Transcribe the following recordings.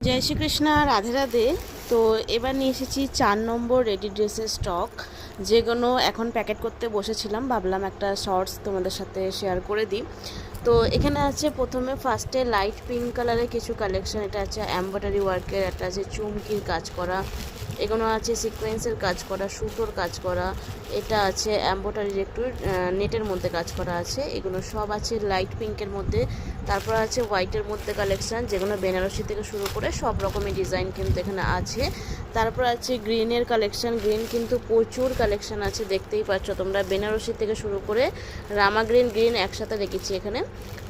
জয় শ্রীকৃষ্ণ, রাধে রাধে। তো এবার নিয়ে এসেছি 4 নম্বর রেডি ড্রেসের স্টক, যেগুলো এখন প্যাকেট করতে বসেছিলাম, ভাবলাম একটা শর্টস তোমাদের সাথে শেয়ার করে দিই। তো এখানে আছে প্রথমে ফার্স্টে লাইট পিঙ্ক কালারের কিছু কালেকশন। এটা আছে এমব্রয়ডারি ওয়ার্কের, একটা আছে চুমকির কাজ করা, এগুলো আছে সিকোয়েন্সের কাজ করা, সুতোর কাজ করা, এটা আছে এমব্রয়ডারির একটু নেটের মধ্যে কাজ করা আছে, এগুলো সব আছে লাইট পিঙ্কের মধ্যে। তারপর আছে হোয়াইটের মধ্যে কালেকশান, যেগুলো বেনারসি থেকে শুরু করে সব রকমের ডিজাইন কিন্তু এখানে আছে। তারপর আছে গ্রিনের কালেকশান, গ্রিন কিন্তু প্রচুর কালেকশান আছে, দেখতেই পাচ্ছ তোমরা। বেনারসি থেকে শুরু করে রামা গ্রিন, গ্রিন একসাথে রেখেছি এখানে।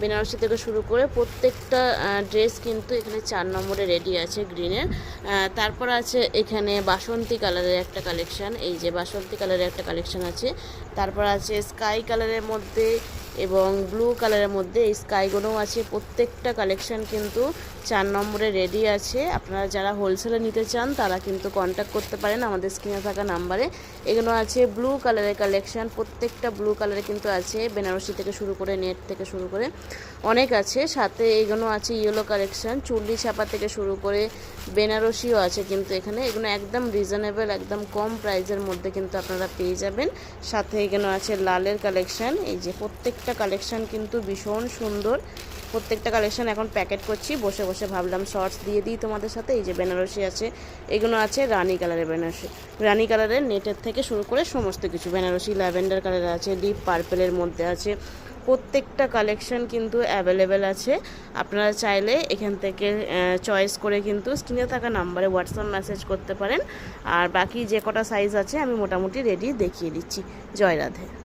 বেনারসি থেকে শুরু করে প্রত্যেকটা ড্রেস কিন্তু এখানে 4 নম্বরে রেডি আছে গ্রিনের। তারপর আছে এখানে বাসন্তী কালারের একটা কালেকশান, এই যে বাসন্তী কালারের একটা কালেকশান আছে। তারপর আছে স্কাই কালারের মধ্যে এবং ব্লু কালারের মধ্যে, এই স্কাইগুলোও আছে। প্রত্যেকটা কালেকশান কিন্তু 4 নম্বরে রেডি আছে। আপনারা যারা হোলসেলে নিতে চান তারা কিন্তু কন্ট্যাক্ট করতে পারেন আমাদের স্ক্রিনে থাকা নাম্বারে। এগুলো আছে ব্লু কালারের কালেকশান, প্রত্যেকটা ব্লু কালারে কিন্তু আছে, বেনারসি থেকে শুরু করে নেট থেকে শুরু করে অনেক আছে। সাথে এগুলো আছে ইয়েলো কালেকশান, চুল্লি ছাপা থেকে শুরু করে বেনারসিও আছে কিন্তু এখানে। এগুলো একদম রিজনেবল, একদম কম প্রাইসের মধ্যে কিন্তু আপনারা পেয়ে যাবেন। সাথে এখানে আছে লালের কালেকশান, এই যে প্রত্যেকটা কালেকশান কিন্তু ভীষণ সুন্দর। প্রত্যেকটা কালেকশান এখন প্যাকেট করছি বসে বসে, ভাবলাম শর্টস দিয়ে দিই তোমাদের সাথে। এই যে বেনারসি আছে, এগুলো আছে রানী কালারের বেনারসি, রানী কালারের নেটের থেকে শুরু করে সমস্ত কিছু। বেনারসি ল্যাভেন্ডার কালার আছে, ডিপ পার্পেলের মধ্যে আছে। প্রত্যেকটা কালেকশান কিন্তু অ্যাভেলেবেল আছে। আপনারা চাইলে এখান থেকে চয়েস করে কিন্তু স্ক্রিনে থাকা নাম্বারে হোয়াটসঅ্যাপ মেসেজ করতে পারেন। আর বাকি যে কটা সাইজ আছে আমি মোটামুটি রেডি দেখিয়ে দিচ্ছি। জয় রাধে।